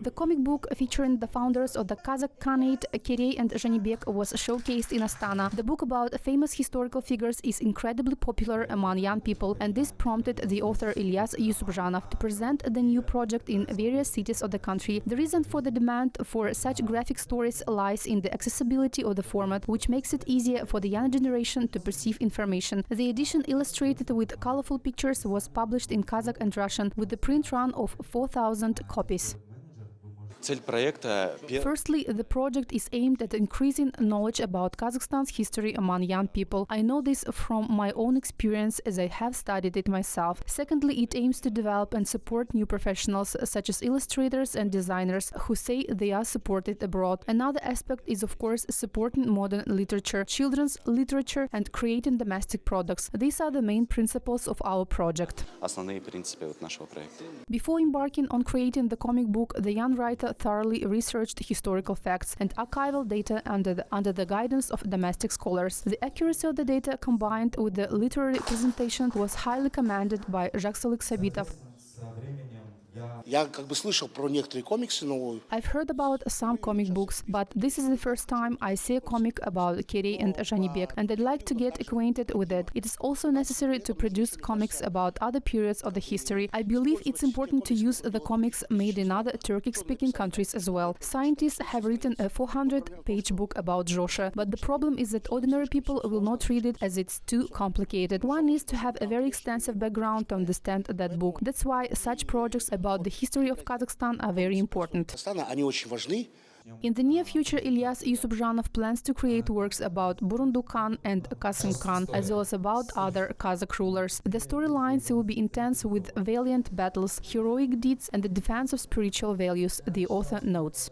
The comic book featuring the founders of the Kazakh Khanate, Kerei and Zhanibek, was showcased in Astana. The book about famous historical figures is incredibly popular among young people, and this prompted the author Ilyas Yussupzhanov to present the new project in various cities of the country. The reason for the demand for such graphic stories lies in the accessibility of the format, which makes it easier for the young generation to perceive information. The edition, illustrated with colorful pictures, was published in Kazakh and Russian with the print run of 4,000 copies. Firstly, the project is aimed at increasing knowledge about Kazakhstan's history among young people. I know this from my own experience, as I have studied it myself. Secondly, it aims to develop and support new professionals, such as illustrators and designers, who say they are supported abroad. Another aspect is, of course, supporting modern literature, children's literature, and creating domestic products. These are the main principles of our project. Before embarking on creating the comic book, the young writer thoroughly researched historical facts and archival data under the guidance of domestic scholars. The accuracy of the data, combined with the literary presentation, was highly commended by Sabitov. I've heard about some comic books, but this is the first time I see a comic about Kerei and Zhanibek, and I'd like to get acquainted with it. It is also necessary to produce comics about other periods of the history. I believe it's important to use the comics made in other Turkic-speaking countries as well. Scientists have written a 400-page book about Joshua, but the problem is that ordinary people will not read it, as it's too complicated. One needs to have a very extensive background to understand that book. That's why such projects about the history of Kazakhstan are very important. In the near future, Ilyas Yussupzhanov plans to create works about Burundu Khan and Qasim Khan, as well as about other Kazakh rulers. The storylines will be intense, with valiant battles, heroic deeds, and the defense of spiritual values, the author notes.